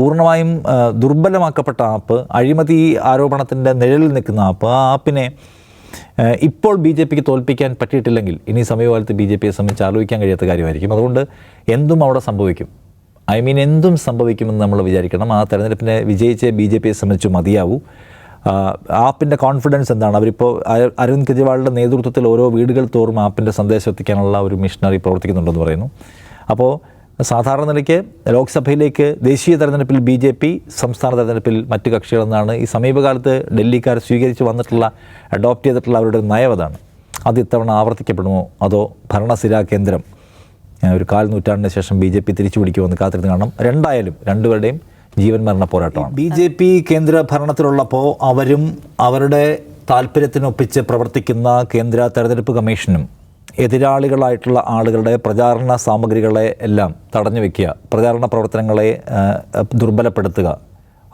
പൂർണ്ണമായും ദുർബലമാക്കപ്പെട്ട ആപ്പ്, അഴിമതി ആരോപണത്തിൻ്റെ നിഴലിൽ നിൽക്കുന്ന ആപ്പ്, ആ ആപ്പിനെ ഇപ്പോൾ ബി ജെ പിക്ക് തോൽപ്പിക്കാൻ പറ്റിയിട്ടില്ലെങ്കിൽ ഇനി സമീപകാലത്ത് ബി ജെ പിയെ സംബന്ധിച്ച് ആലോചിക്കാൻ കഴിയാത്ത കാര്യമായിരിക്കും. അതുകൊണ്ട് എന്തും അവിടെ സംഭവിക്കും. എന്തും സംഭവിക്കുമെന്ന് നമ്മൾ വിചാരിക്കണം. ആ തെരഞ്ഞെടുപ്പിനെ വിജയിച്ച് ബി ജെ പിയെ സംബന്ധിച്ച് മതിയാവൂ. ആപ്പിൻ്റെ കോൺഫിഡൻസ് എന്താണ്? അവരിപ്പോൾ അരവിന്ദ് കെജ്രിവാളിൻ്റെ നേതൃത്വത്തിൽ ഓരോ വീടുകൾ തോറും ആപ്പിൻ്റെ സന്ദേശം എത്തിക്കാനുള്ള ഒരു മിഷനറി പ്രവർത്തിക്കുന്നുണ്ടെന്ന് പറയുന്നു. അപ്പോൾ സാധാരണ നിലയ്ക്ക് ലോക്സഭയിലേക്ക് ദേശീയ തെരഞ്ഞെടുപ്പിൽ ബി ജെ പി, സംസ്ഥാന തെരഞ്ഞെടുപ്പിൽ മറ്റ് കക്ഷികളെന്നാണ് ഈ സമീപകാലത്ത് ഡൽഹിക്കാർ സ്വീകരിച്ച് വന്നിട്ടുള്ള, അഡോപ്റ്റ് ചെയ്തിട്ടുള്ള അവരുടെ നയം അതാണ്. അത് ഇത്തവണ ആവർത്തിക്കപ്പെടുമോ, അതോ ഭരണസിരാ കേന്ദ്രം ഒരു 1/4 നൂറ്റാണ്ടിന് ശേഷം ബി ജെ പി തിരിച്ചു പിടിക്കുമെന്ന് കാത്തിരുന്ന് കാണണം. രണ്ടായാലും രണ്ടുപേരുടെയും ജീവൻ മരണ പോരാട്ടമാണ്. ബി ജെ പി കേന്ദ്ര ഭരണത്തിലുള്ളപ്പോൾ അവരും അവരുടെ താല്പര്യത്തിനൊപ്പിച്ച് പ്രവർത്തിക്കുന്ന കേന്ദ്ര തെരഞ്ഞെടുപ്പ് കമ്മീഷനും എതിരാളികളായിട്ടുള്ള ആളുകളുടെ പ്രചാരണ സാമഗ്രികളെ എല്ലാം തടഞ്ഞു വയ്ക്കുക, പ്രചാരണ പ്രവർത്തനങ്ങളെ ദുർബലപ്പെടുത്തുക,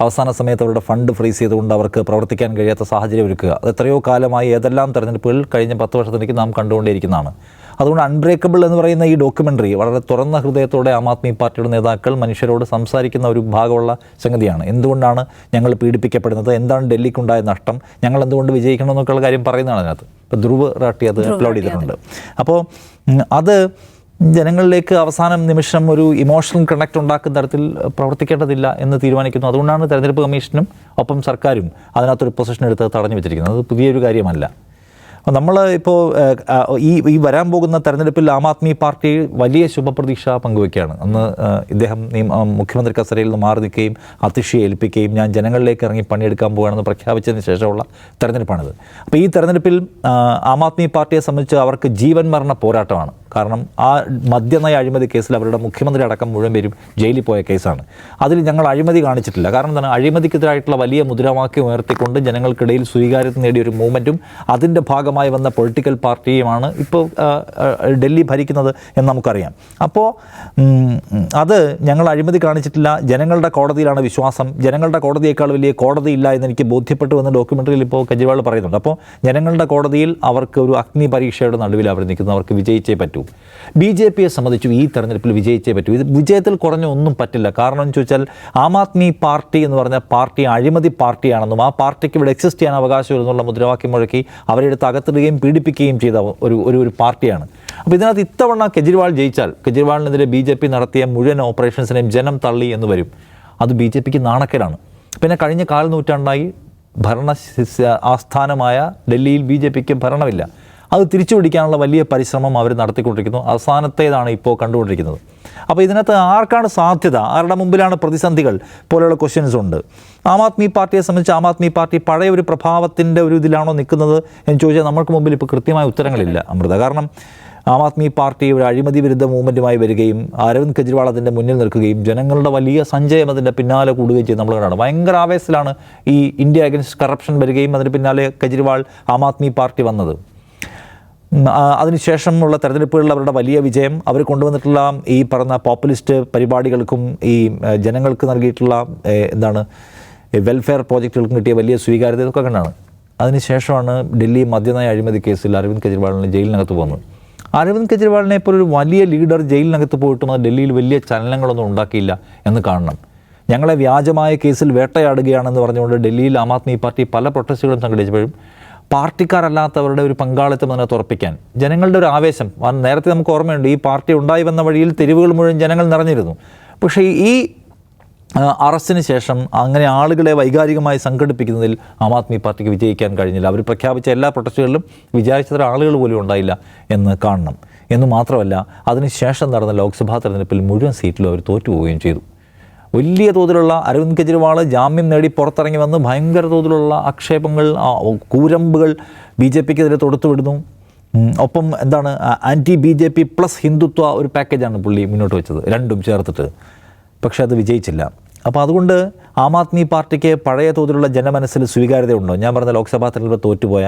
അവസാന സമയത്ത് അവരുടെ ഫണ്ട് ഫ്രീസ് ചെയ്തുകൊണ്ട് അവർക്ക് പ്രവർത്തിക്കാൻ കഴിയാത്ത സാഹചര്യം ഒരുക്കുക. അത് എത്രയോ കാലമായി ഏതെല്ലാം തെരഞ്ഞെടുപ്പുകൾ കഴിഞ്ഞ 10 വർഷത്തിലേക്ക് നാം കണ്ടുകൊണ്ടേയിരിക്കുന്നതാണ്. അതുകൊണ്ട് അൺബ്രേക്കബിൾ എന്ന് പറയുന്ന ഈ ഡോക്യുമെൻ്ററി വളരെ തുറന്ന ഹൃദയത്തോടെ ആം ആദ്മി പാർട്ടിയുടെ നേതാക്കൾ മനുഷ്യരോട് സംസാരിക്കുന്ന ഒരു ഭാഗമുള്ള സംഗതിയാണ്. എന്തുകൊണ്ടാണ് ഞങ്ങൾ പീഡിപ്പിക്കപ്പെടുന്നത്, എന്താണ് ഡൽഹിക്കുണ്ടായ നഷ്ടം, ഞങ്ങൾ എന്തുകൊണ്ട് വിജയിക്കണം എന്നൊക്കെയുള്ള കാര്യം പറയുന്നതാണ് അതിനകത്ത്. ഇപ്പോൾ ധ്രുവ് റാട്ടി അത് അപ്ലോഡ് ചെയ്തിട്ടുണ്ട്. അപ്പോൾ അത് ജനങ്ങളിലേക്ക് അവസാനം നിമിഷം ഒരു ഇമോഷണൽ കണക്ട് ഉണ്ടാക്കുന്ന തരത്തിൽ പ്രവർത്തിക്കേണ്ടതില്ല എന്ന് തീരുമാനിക്കുന്നു. അതുകൊണ്ടാണ് തെരഞ്ഞെടുപ്പ് കമ്മീഷനും ഒപ്പം സർക്കാരും അതിനകത്തൊരു പൊസിഷൻ എടുത്ത് തടഞ്ഞു വെച്ചിരിക്കുന്നത്. അത് പുതിയൊരു കാര്യമല്ല. നമ്മൾ ഇപ്പോൾ ഈ വരാൻ പോകുന്ന തെരഞ്ഞെടുപ്പിൽ ആം ആദ്മി പാർട്ടി വലിയ ശുഭപ്രതീക്ഷ പങ്കുവയ്ക്കുകയാണ്. അന്ന് ഇദ്ദേഹം മുഖ്യമന്ത്രി കസേരയിൽ നിന്ന് മാറി നിൽക്കുകയും അതിശയെ ഏൽപ്പിക്കുകയും ഞാൻ ജനങ്ങളിലേക്ക് ഇറങ്ങി പണിയെടുക്കാൻ പോകുകയാണെന്ന് പ്രഖ്യാപിച്ചതിന് ശേഷമുള്ള തെരഞ്ഞെടുപ്പാണിത്. അപ്പോൾ ഈ തെരഞ്ഞെടുപ്പിൽ ആം ആദ്മി പാർട്ടിയെ സംബന്ധിച്ച് അവർക്ക് ജീവൻ മരണ പോരാട്ടമാണ്. കാരണം ആ മദ്യനയ അഴിമതി കേസിൽ അവരുടെ മുഖ്യമന്ത്രി അടക്കം മുഴുവൻ പേരും ജയിലിൽ പോയ കേസാണ്. അതിൽ ഞങ്ങൾ അഴിമതി കാണിച്ചിട്ടില്ല. കാരണം എന്താണ്? അഴിമതിക്കെതിരായിട്ടുള്ള വലിയ മുദ്രാവാക്യം ഉയർത്തിക്കൊണ്ട് ജനങ്ങൾക്കിടയിൽ സ്വീകാര്യത നേടിയ ഒരു മൂവ്മെൻറ്റും അതിൻ്റെ ഭാഗമായി വന്ന പൊളിറ്റിക്കൽ പാർട്ടിയുമാണ് ഇപ്പോൾ ഡൽഹി ഭരിക്കുന്നത് എന്ന് നമുക്കറിയാം. അപ്പോൾ അത് ഞങ്ങൾ അഴിമതി കാണിച്ചിട്ടില്ല, ജനങ്ങളുടെ കോടതിയിലാണ് വിശ്വാസം, ജനങ്ങളുടെ കോടതിയേക്കാൾ വലിയ കോടതിയില്ല എന്ന് എനിക്ക് ബോധ്യപ്പെട്ടു എന്ന് ഡോക്യുമെൻ്ററിയിൽ ഇപ്പോൾ കെജ്രിവാൾ പറയുന്നുണ്ട്. അപ്പോൾ ജനങ്ങളുടെ കോടതിയിൽ അവർക്ക് ഒരു അഗ്നി പരീക്ഷയുടെ നടുവിൽ അവർ നിൽക്കുന്നത്, അവർക്ക് വിജയിച്ചേ പറ്റൂ. ബി ജെ പിയെ സംബന്ധിച്ചു ഈ തെരഞ്ഞെടുപ്പിൽ വിജയിച്ചേ പറ്റൂ. ഇത് വിജയത്തിൽ കുറഞ്ഞ ഒന്നും പറ്റില്ല. കാരണം എന്ന് ചോദിച്ചാൽ ആം ആദ്മി പാർട്ടി എന്ന് പറഞ്ഞ പാർട്ടി അഴിമതി പാർട്ടിയാണെന്നും ആ പാർട്ടിക്ക് ഇവിടെ എക്സിസ്റ്റ് ചെയ്യാൻ അവകാശമില്ലെന്നുള്ള മുദ്രാവാക്യം മുഴക്കി അവരെ എടുത്ത് അകത്തിടുകയും പീഡിപ്പിക്കുകയും ചെയ്ത ഒരു പാർട്ടിയാണ്. അപ്പോൾ ഇതിനകത്ത് ഇത്തവണ കെജ്രിവാൾ ജയിച്ചാൽ കെജ്രിവാളിനെതിരെ ബി ജെ പി നടത്തിയ മുഴുവൻ ഓപ്പറേഷൻസിനെയും ജനം തള്ളി എന്ന് വരും. അത് ബി ജെ പിക്ക് നാണക്കേടാണ്. പിന്നെ കഴിഞ്ഞ 1/4 നൂറ്റാണ്ടായി ഭരണ ആസ്ഥാനമായ ഡൽഹിയിൽ ബി ജെ പിക്ക് ഭരണമില്ല. അത് തിരിച്ചു പിടിക്കാനുള്ള വലിയ പരിശ്രമം അവർ നടത്തിക്കൊണ്ടിരിക്കുന്നു. അവസാനത്തേതാണ് ഇപ്പോൾ കണ്ടുകൊണ്ടിരിക്കുന്നത്. അപ്പോൾ ഇതിനകത്ത് ആർക്കാണ് സാധ്യത, ആരുടെ മുമ്പിലാണ് പ്രതിസന്ധികൾ പോലെയുള്ള ക്വസ്റ്റ്യൻസ് ഉണ്ട്. ആം ആദ്മി പാർട്ടിയെ സംബന്ധിച്ച് ആം ആദ്മി പാർട്ടി പഴയ ഒരു പ്രഭാവത്തിൻ്റെ ഒരു ഇതിലാണോ നിൽക്കുന്നത് എന്ന് ചോദിച്ചാൽ നമ്മൾക്ക് മുമ്പിൽ ഇപ്പോൾ കൃത്യമായ ഉത്തരങ്ങളില്ല അമൃത. കാരണം ആം ആദ്മി പാർട്ടി ഒരു അഴിമതി വിരുദ്ധ മൂവ്മെൻറ്റുമായി വരികയും അരവിന്ദ് കെജ്രിവാൾ അതിൻ്റെ മുന്നിൽ നിൽക്കുകയും ജനങ്ങളുടെ വലിയ സഞ്ചയം അതിൻ്റെ പിന്നാലെ കൂടുകയും ചെയ്ത് നമ്മൾ കാണാം. ഭയങ്കര ആവേശത്തിലാണ് ഈ ഇന്ത്യ അഗൻസ്റ്റ് കറപ്ഷൻ വരികയും അതിന് പിന്നാലെ കെജ്രിവാൾ ആം ആദ്മി പാർട്ടി വന്നത്. അതിനുശേഷമുള്ള തെരഞ്ഞെടുപ്പുകളിൽ അവരുടെ വലിയ വിജയം, അവർ കൊണ്ടുവന്നിട്ടുള്ള ഈ പറഞ്ഞ പോപ്പുലിസ്റ്റ് പരിപാടികൾക്കും ഈ ജനങ്ങൾക്ക് നൽകിയിട്ടുള്ള വെൽഫെയർ പ്രോജക്റ്റുകൾക്കും കിട്ടിയ വലിയ സ്വീകാര്യത ഇതൊക്കെ കണ്ടാണ്. അതിനുശേഷമാണ് ഡൽഹി മദ്യനയ അഴിമതി കേസിൽ അരവിന്ദ് കെജ്രിവാളിന് ജയിലിനകത്ത് പോകുന്നത്. അരവിന്ദ് കെജ്രിവാളിനെ ഇപ്പോൾ ഒരു വലിയ ലീഡർ ജയിലിനകത്ത് പോയിട്ടും അത് ഡൽഹിയിൽ വലിയ ചലനങ്ങളൊന്നും ഉണ്ടാക്കിയില്ല എന്ന് കാണണം. ഞങ്ങളെ വ്യാജമായ കേസിൽ വേട്ടയാടുകയാണെന്ന് പറഞ്ഞുകൊണ്ട് ഡൽഹിയിൽ ആം ആദ്മി പാർട്ടി പല പ്രൊട്ടസ്റ്റുകളും സംഘടിപ്പിച്ചപ്പോഴും പാർട്ടിക്കാരല്ലാത്തവരുടെ ഒരു പങ്കാളിത്തം അതിനകത്ത് ഉറപ്പിക്കാൻ ജനങ്ങളുടെ ഒരു ആവേശം, നേരത്തെ നമുക്ക് ഓർമ്മയുണ്ട്, ഈ പാർട്ടി ഉണ്ടായി വന്ന വഴിയിൽ തെരുവുകൾ മുഴുവൻ ജനങ്ങൾ നിറഞ്ഞിരുന്നു. പക്ഷേ ഈ അറസ്റ്റിന് ശേഷം അങ്ങനെ ആളുകളെ വൈകാരികമായി സംഘടിപ്പിക്കുന്നതിൽ ആം ആദ്മി പാർട്ടിക്ക് വിജയിക്കാൻ കഴിഞ്ഞില്ല. അവർ പ്രഖ്യാപിച്ച എല്ലാ പ്രൊട്ടസ്റ്റുകളിലും വിചാരിച്ചത്ര ആളുകൾ പോലും ഉണ്ടായില്ല എന്ന് കാണണം. എന്ന് മാത്രമല്ല, അതിനുശേഷം നടന്ന ലോക്സഭാ തെരഞ്ഞെടുപ്പിൽ മുഴുവൻ സീറ്റിലും അവർ തോറ്റുപോവുകയും ചെയ്തു. വലിയ തോതിലുള്ള അരവിന്ദ് കെജ്രിവാൾ ജാമ്യം നേടി പുറത്തിറങ്ങി വന്ന് ഭയങ്കര തോതിലുള്ള ആക്ഷേപങ്ങൾ, കൂരമ്പുകൾ ബി ജെ പിക്കെതിരെ തൊടുത്തുവിടുന്നു. ഒപ്പം anti B J P plus Hindutva ഒരു പാക്കേജാണ് പുള്ളി മുന്നോട്ട് വെച്ചത്, രണ്ടും ചേർത്തിട്ട്. പക്ഷേ അത് വിജയിച്ചില്ല. അപ്പോൾ അതുകൊണ്ട് ആം ആദ്മി പാർട്ടിക്ക് പഴയ തോതിലുള്ള ജനമനസ്സിൽ സ്വീകാര്യതയുണ്ടോ? ഞാൻ പറഞ്ഞ ലോക്സഭാ തെരഞ്ഞെടുപ്പ് തോറ്റുപോയ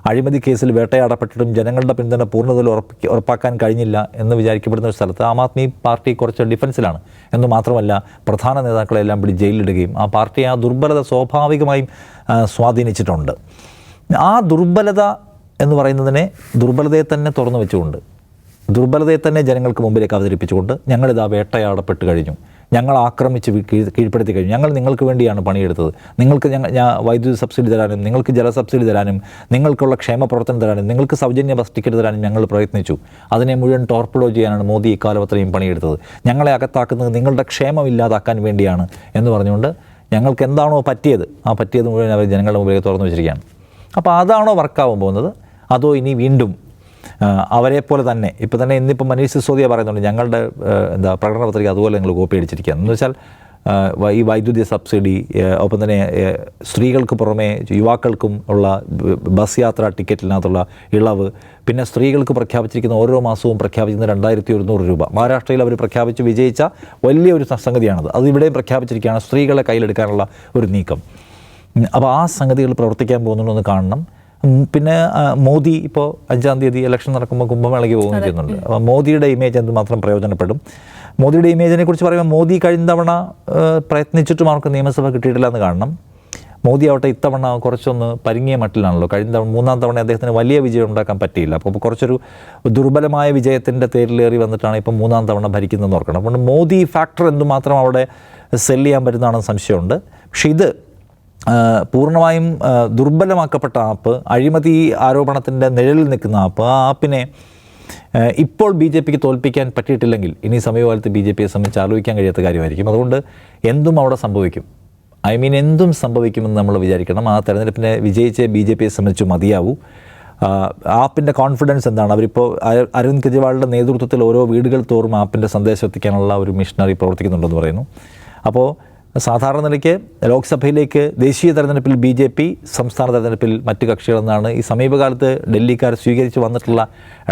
അഴിമതി കേസിൽ വേട്ടയാടപ്പെട്ടിട്ടും ജനങ്ങളുടെ പിന്തുണ പൂർണ്ണതയിൽ ഉറപ്പാക്കാൻ കഴിഞ്ഞില്ല എന്ന് വിചാരിക്കപ്പെടുന്ന ഒരു സ്ഥലത്ത് ആം ആദ്മി പാർട്ടി കുറച്ച് ഡിഫൻസിലാണ്. എന്ന് മാത്രമല്ല, പ്രധാന നേതാക്കളെല്ലാം പിടി ജയിലിലിടുകയും ആ പാർട്ടി ആ ദുർബലത സ്വാഭാവികമായും സ്വാധീനിച്ചിട്ടുണ്ട്. ആ ദുർബലത എന്ന് പറയുന്നതിനെ ദുർബലതയെ തന്നെ തുറന്നു വെച്ചുകൊണ്ട്, ദുർബലതയെ തന്നെ ജനങ്ങൾക്ക് മുമ്പിലേക്ക് അവതരിപ്പിച്ചുകൊണ്ട് ഞങ്ങളിതാ വേട്ടയാടപ്പെട്ട് കഴിഞ്ഞു, ഞങ്ങൾ ആക്രമിച്ച് കീഴ്പ്പെടുത്തി കഴിഞ്ഞു, ഞങ്ങൾ നിങ്ങൾക്ക് വേണ്ടിയാണ് പണിയെടുത്തത്, നിങ്ങൾക്ക് വൈദ്യുതി സബ്സിഡി തരാനും നിങ്ങൾക്ക് ജല സബ്സിഡി തരാനും നിങ്ങൾക്കുള്ള ക്ഷേമ പ്രവർത്തനം തരാനും നിങ്ങൾക്ക് സൗജന്യ ബസ് ടിക്കറ്റ് തരാനും ഞങ്ങൾ പ്രയത്നിച്ചു, അതിനെ മുഴുവൻ ടോർപ്പിഡോ ചെയ്യാനാണ് മോദി ഇക്കാലം അത്രയും പണിയെടുത്തത്, ഞങ്ങളെ അകത്താക്കുന്നത് നിങ്ങളുടെ ക്ഷേമം ഇല്ലാതാക്കാൻ വേണ്ടിയാണ് എന്ന് പറഞ്ഞുകൊണ്ട് ഞങ്ങൾക്ക് എന്താണോ പറ്റിയത് ആ പറ്റിയത് മുഴുവൻ അവർ ജനങ്ങളുടെ മുമ്പിലേക്ക് തുറന്നു വെച്ചിരിക്കുകയാണ്. അപ്പോൾ അതാണോ വർക്കാവാൻ പോകുന്നത്, അതോ ഇനി വീണ്ടും അവരെപ്പോലെ തന്നെ ഇപ്പോൾ തന്നെ ഇന്നിപ്പോൾ മനീഷ് സിസോദിയ പറയുന്നുണ്ട് ഞങ്ങളുടെ പ്രകടന പത്രിക അതുപോലെ നിങ്ങൾ കോപ്പി അടിച്ചിരിക്കുകയാണ് എന്ന് വെച്ചാൽ ഈ വൈദ്യുതി സബ്സിഡി, ഒപ്പം തന്നെ സ്ത്രീകൾക്ക് പുറമെ യുവാക്കൾക്കും ഉള്ള ബസ് യാത്രാ ടിക്കറ്റിനകത്തുള്ള ഇളവ്, പിന്നെ സ്ത്രീകൾക്ക് പ്രഖ്യാപിച്ചിരിക്കുന്ന ഓരോ മാസവും പ്രഖ്യാപിക്കുന്ന 2100 രൂപ. മഹാരാഷ്ട്രയിൽ അവർ പ്രഖ്യാപിച്ച് വിജയിച്ച വലിയൊരു സംഗതിയാണത്. അത് ഇവിടെയും പ്രഖ്യാപിച്ചിരിക്കുകയാണ്, സ്ത്രീകളെ കയ്യിലെടുക്കാനുള്ള ഒരു നീക്കം. അപ്പോൾ ആ സംഗതികൾ പ്രവർത്തിക്കാൻ പോകുന്നുണ്ടെന്ന് കാണണം. പിന്നെ മോദി ഇപ്പോൾ 5-ാം തീയതി ഇലക്ഷൻ നടക്കുമ്പോൾ കുംഭമേളയ്ക്ക് പോകുകയും ചെയ്യുന്നുണ്ട്. അപ്പോൾ മോദിയുടെ ഇമേജ് എന്തുമാത്രം പ്രയോജനപ്പെടും? മോദിയുടെ ഇമേജിനെ കുറിച്ച് പറയുമ്പോൾ മോദി കഴിഞ്ഞ തവണ പ്രയത്നിച്ചിട്ടും അവർക്ക് നിയമസഭ കിട്ടിയിട്ടില്ല എന്ന് കാണണം. മോദി ആവട്ടെ ഇത്തവണ കുറച്ചൊന്ന് പരിങ്ങിയ മട്ടിലാണല്ലോ. കഴിഞ്ഞ തവണ 3-ാം തവണ അദ്ദേഹത്തിന് വലിയ വിജയം ഉണ്ടാക്കാൻ പറ്റിയില്ല. അപ്പോൾ കുറച്ചൊരു ദുർബലമായ വിജയത്തിൻ്റെ തേരിലേറി വന്നിട്ടാണ് ഇപ്പം 3-ാം തവണ ഭരിക്കുന്നതെന്ന് ഓർക്കണം. അതുകൊണ്ട് മോദി ഫാക്ടർ എന്തുമാത്രം അവിടെ സെല്ല് ചെയ്യാൻ പറ്റുന്നതാണെന്ന് സംശയമുണ്ട്. പക്ഷേ ഇത് പൂർണ്ണമായും ദുർബലമാക്കപ്പെട്ട ആപ്പ്, അഴിമതി ആരോപണത്തിൻ്റെ നിഴലിൽ നിൽക്കുന്ന ആപ്പ്, ആ ആപ്പിനെ ഇപ്പോൾ BJPക്ക് തോൽപ്പിക്കാൻ പറ്റിയിട്ടില്ലെങ്കിൽ ഇനി സമീപകാലത്ത് BJPയെ സംബന്ധിച്ച് ആലോചിക്കാൻ കഴിയാത്ത കാര്യമായിരിക്കും. അതുകൊണ്ട് എന്തും അവിടെ സംഭവിക്കും. എന്തും സംഭവിക്കുമെന്ന് നമ്മൾ വിചാരിക്കണം. ആ തെരഞ്ഞെടുപ്പിനെ വിജയിച്ച് BJPയെ സംബന്ധിച്ച് മതിയാവൂ. ആപ്പിൻ്റെ കോൺഫിഡൻസ് എന്താണ്? അവരിപ്പോൾ അരവിന്ദ് കെജ്രിവാളിൻ്റെ നേതൃത്വത്തിൽ ഓരോ വീടുകൾ തോറും ആപ്പിൻ്റെ സന്ദേശം എത്തിക്കാനുള്ള ഒരു മിഷനറി പ്രവർത്തിക്കുന്നുണ്ടെന്ന് പറയുന്നു. അപ്പോൾ സാധാരണ നിലയ്ക്ക് ലോക്സഭയിലേക്ക് ദേശീയ തെരഞ്ഞെടുപ്പിൽ BJP, സംസ്ഥാന തെരഞ്ഞെടുപ്പിൽ മറ്റ് കക്ഷികളെന്നാണ് ഈ സമീപകാലത്ത് ഡൽഹിക്കാർ സ്വീകരിച്ച് വന്നിട്ടുള്ള,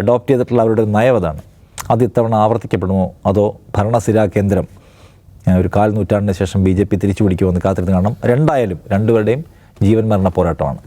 അഡോപ്റ്റ് ചെയ്തിട്ടുള്ള അവരുടെ നയം. അത് ഇത്തവണ ആവർത്തിക്കപ്പെടുമോ, അതോ ഭരണസിരാ കേന്ദ്രം ഒരു 1/4 നൂറ്റാണ്ടിന് ശേഷം BJP തിരിച്ചു പിടിക്കുമെന്ന് കാത്തിരുന്ന് കാണണം. രണ്ടായാലും രണ്ടുപേരുടെയും ജീവൻ മരണ പോരാട്ടമാണ്.